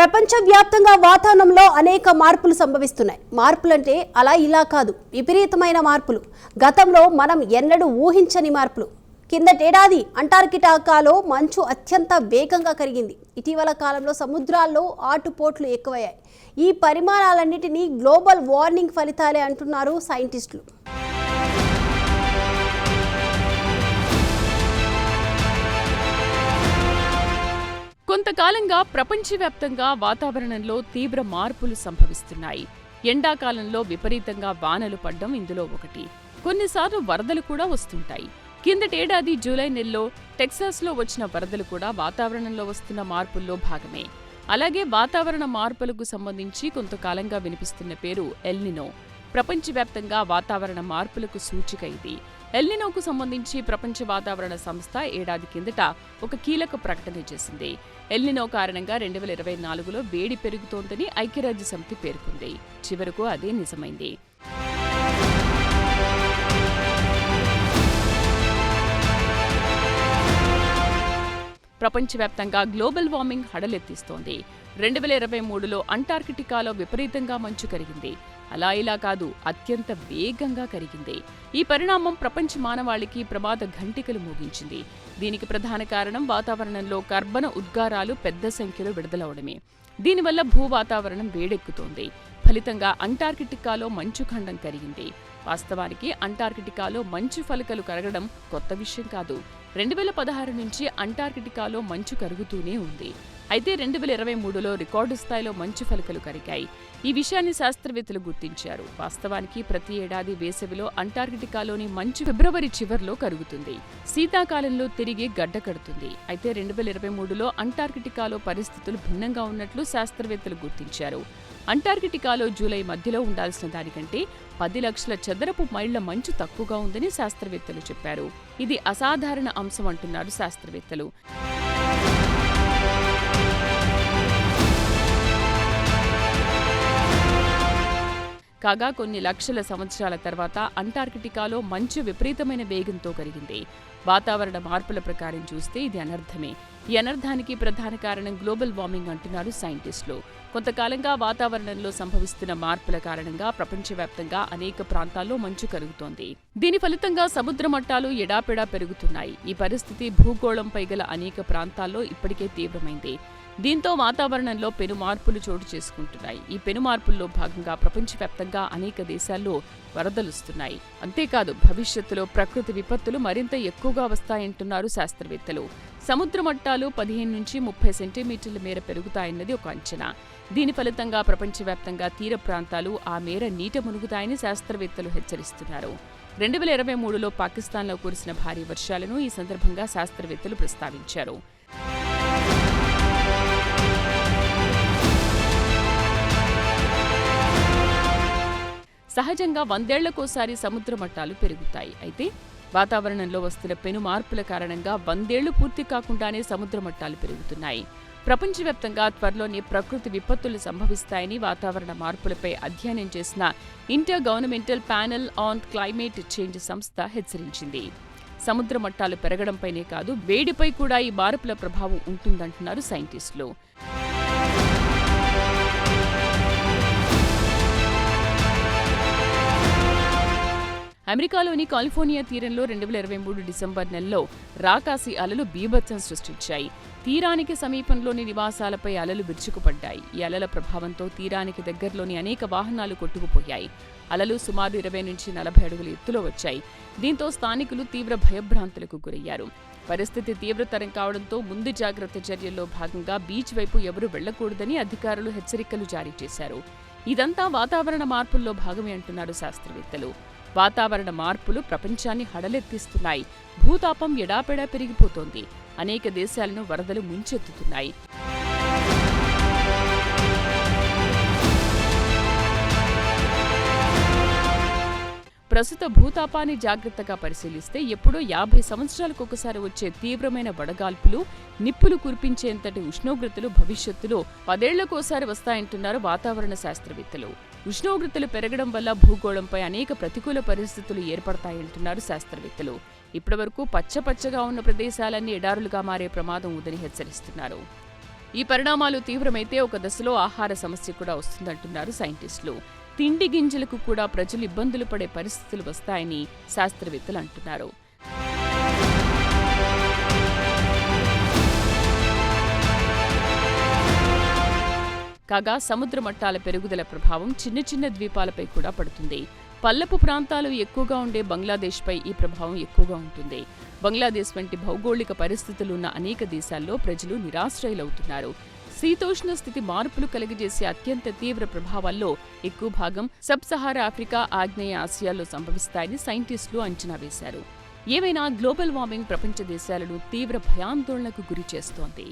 ప్రపంచవ్యాప్తంగా వాతావరణంలో అనేక మార్పులు సంభవిస్తున్నాయి. మార్పులంటే అలా ఇలా కాదు, విపరీతమైన మార్పులు. గతంలో మనం ఎన్నడూ ఊహించని మార్పులు. కిందటేడాది అంటార్కిటికాలో మంచు అత్యంత వేగంగా కరిగింది. ఇటీవల కాలంలో సముద్రాల్లో ఆటుపోట్లు ఎక్కువయ్యాయి. ఈ పరిమాణాలన్నిటినీ గ్లోబల్ వార్మింగ్ ఫలితాలే అంటున్నారు సైంటిస్టులు. కొంతకాలంగా ప్రపంచవ్యాప్తంగా వాతావరణంలో తీవ్ర మార్పులు సంభవిస్తున్నాయి. ఎండాకాలంలో విపరీతంగా వానలు పడ్డం ఇందులో ఒకటి. కొన్నిసార్లు వరదలు కూడా వస్తుంటాయి. కిందటేడాది జూలై నెలలో టెక్సాస్లో వచ్చిన వరదలు కూడా వాతావరణంలో వస్తున్న మార్పుల్లో భాగమే. అలాగే వాతావరణ మార్పులకు సంబంధించి కొంతకాలంగా వినిపిస్తున్న పేరు ఎల్నినో. ప్రపంచవ్యాప్తంగా వాతావరణ మార్పులకు సూచిక ఇది. ఎల్నినోకు సంబంధించి ప్రపంచ వాతావరణ సంస్థ ఏడాది కిందట ఒక కీలక ప్రకటన చేసింది. ఎల్నినో కారణంగా 2024లో వేడి పెరుగుతోందని ఐక్యరాజ్యసమితి పేర్కొంది. చివరకు అదే నిజమైంది. ప్రపంచవ్యాప్తంగా గ్లోబల్ వార్మింగ్ హడలెత్తిస్తోంది. 2023లో అంటార్కిటికాలో విపరీతంగా మంచు కరిగింది. అలా ఇలా కాదు, అత్యంత వేగంగా కరిగింది. ఈ పరిణామం ప్రపంచ మానవాళికి ప్రమాద ఘంటికలు మోగించింది. దీనికి ప్రధాన కారణం వాతావరణంలో కర్బన ఉద్గారాలు పెద్ద సంఖ్యలో విడుదలవడమే. దీనివల్ల భూ వాతావరణం వేడెక్కుతోంది. ఫలితంగా అంటార్కిటికాలో మంచు ఖండం కరిగింది. వాస్తవానికి అంటార్కిటికాలో మంచు ఫలకలు కరగడం కొత్త విషయం కాదు. 2016 నుంచి అంటార్కిటికాలో మంచు కరుగుతూనే ఉంది. అయితే 2023లో రికార్డు స్థాయిలో మంచు ఫలకలు కరిగాయి. ఈ విషయాన్ని శాస్త్రవేత్తలు గుర్తించారు. వాస్తవానికి ప్రతి ఏడాది వేసవిలో అంటార్కిటికాలోని మంచు ఫిబ్రవరి చివర్లో కరుగుతుంది. శీతాకాలంలో తిరిగి గడ్డ కడుతుంది. అయితే 2023లో అంటార్కిటికాలో పరిస్థితులు భిన్నంగా ఉన్నట్లు శాస్త్రవేత్తలు గుర్తించారు. అంటార్కిటికాలో జూలై మధ్యలో ఉండాల్సిన దానికంటే 10 లక్షల చదరపు మైళ్ల మంచు తక్కువగా ఉందని శాస్త్రవేత్తలు చెప్పారు. ఇది అసాధారణ అంశం అంటున్నారు శాస్త్రవేత్తలు. కాగా కొన్ని లక్షల సంవత్సరాల తర్వాత అంటార్కిటికాలో మంచు విపరీతమైన వేగంతో కరిగింది. వాతావరణ మార్పుల ప్రకారం చూస్తే ఇది అనర్థమే. ఈ అనర్థానికి ప్రధాన కారణం గ్లోబల్ వార్మింగ్ అంటున్నారు సైంటిస్టులు. కొంతకాలంగా వాతావరణంలో సంభవిస్తున్న మార్పుల కారణంగా ప్రపంచవ్యాప్తంగా అనేక ప్రాంతాల్లో మంచు కరుగుతోంది. దీని ఫలితంగా సముద్ర మట్టాలు ఎడాపెడా పెరుగుతున్నాయి. ఈ పరిస్థితి భూగోళంపై గల అనేక ప్రాంతాల్లో ఇప్పటికే తీవ్రమైంది. దీంతో వాతావరణంలో పెను మార్పులు చోటు చేసుకుంటున్నాయి. ఈ పెను మార్పుల్లో భాగంగా ప్రపంచవ్యాప్తంగా అనేక దేశాల్లో వరదలుస్తున్నాయి. అంతేకాదు భవిష్యత్తులో ప్రకృతి విపత్తులు మరింత ఎక్కువగా వస్తాయంటున్నారు శాస్త్రవేత్తలు. సముద్ర మట్టాలు 15 నుంచి 30 సెంటీమీటర్ల మేర పెరుగుతాయన్నది ఒక అంచనా. దీని ఫలితంగా ప్రపంచవ్యాప్తంగా తీర ప్రాంతాలు ఆ మేర నీట మునుగుతాయని శాస్త్రవేత్తలు హెచ్చరిస్తున్నారు. 2023లో పాకిస్తాన్లో కురిసిన భారీ వర్షాలను ఈ సందర్భంగా శాస్త్రవేత్తలు ప్రస్తావించారు. సహజంగా 100 ఏళ్లకోసారి సముద్ర మట్టాలు పెరుగుతాయి. అయితే వాతావరణంలో వస్తున్న పెను మార్పుల కారణంగా 100 ఏళ్లు పూర్తి కాకుండానే సముద్ర మట్టాలు పెరుగుతున్నాయి. ప్రపంచవ్యాప్తంగా త్వరలోనే ప్రకృతి విపత్తులు సంభవిస్తాయని వాతావరణ మార్పులపై అధ్యయనం చేసిన inter governmental panel on climate change సంస్థ హెచ్చరించింది. సముద్ర మట్టాలు పెరగడంపైనే కాదు, వేడిపై కూడా ఈ మార్పుల ప్రభావం ఉంటుందంటున్నారు సైంటిస్టులు. అమెరికాలోని కాలిఫోర్నియా తీరంలో 2023 డిసెంబర్ నెలలో రాకాసి అలలు బీభత్సం సృష్టించాయి. తీరానికి సమీపంలోని నివాసాలపై అలలు విరుచుకుపడ్డాయి. ఈ అలల ప్రభావంతో తీరానికి దగ్గరలోని అనేక వాహనాలు కొట్టుకుపోయాయి. అలలు సుమారు 20 నుంచి 40 అడుగుల ఎత్తులో వచ్చాయి. దీంతో స్థానికులు తీవ్ర భయభ్రాంతులకు గురయ్యారు. పరిస్థితి తీవ్రతరం కావడంతో ముందు జాగ్రత్త చర్యల్లో భాగంగా బీచ్ వైపు ఎవరూ వెళ్లకూడదని అధికారులు హెచ్చరికలు జారీ చేశారు. ఇదంతా వాతావరణ మార్పుల్లో భాగమే అంటున్నారు శాస్త్రవేత్తలు. వాతావరణ మార్పులు ప్రపంచాన్ని హడలెత్తిస్తున్నాయి. భూతాపం ఎడాపెడా పెరిగిపోతోంది. అనేక దేశాలను వరదలు ముంచెత్తుతున్నాయి. ప్రస్తుత భూతాపాన్ని జాగ్రత్తగా పరిశీలిస్తే ఎప్పుడో 50 సంవత్సరాలకు ఒకసారి వచ్చే తీవ్రమైన వడగాల్పులు, నిప్పులు కురిపించేంతటి ఉష్ణోగ్రతలు భవిష్యత్తులో 10 ఏళ్లకోసారి వస్తాయంటున్నారు వాతావరణ శాస్త్రవేత్తలు. ఉష్ణోగ్రతలు పెరగడం వల్ల భూగోళంపై అనేక ప్రతికూల పరిస్థితులు ఏర్పడతాయంటున్నారు శాస్త్రవేత్తలు. ఇప్పటివరకు పచ్చపచ్చగా ఉన్న ప్రదేశాలన్నీ ఎడారులుగా మారే ప్రమాదం ఉందని హెచ్చరిస్తున్నారు. ఈ పరిణామాలు తీవ్రమైతే ఒక దశలో ఆహార సమస్య కూడా వస్తుందంటున్నారు సైంటిస్టులు. తిండి గింజలకు కూడా ప్రజలు ఇబ్బందులు పడే పరిస్థితులు వస్తాయని శాస్త్రవేత్తలు అంటున్నారు. కాగా సముద్ర మట్టాల పెరుగుదల ప్రభావం చిన్న చిన్న ద్వీపాలపై కూడా పడుతుంది. పల్లపు ప్రాంతాలు ఎక్కువగా ఉండే బంగ్లాదేశ్పై ఈ ప్రభావం ఎక్కువగా ఉంటుంది. బంగ్లాదేశ్ వంటి భౌగోళిక పరిస్థితులున్న అనేక దేశాల్లో ప్రజలు నిరాశ్రయులవుతున్నారు. శీతోష్ణ స్థితి మార్పులు కలిగజేసే అత్యంత తీవ్ర ప్రభావాల్లో ఎక్కువ భాగం సబ్ సహారా ఆఫ్రికా, ఆగ్నేయ ఆసియాల్లో సంభవిస్తాయని సైంటిస్టులు అంచనా వేశారు. ఏవైనా గ్లోబల్ వార్మింగ్ ప్రపంచ దేశాలను తీవ్ర భయాందోళనకు గురి చేస్తోంది.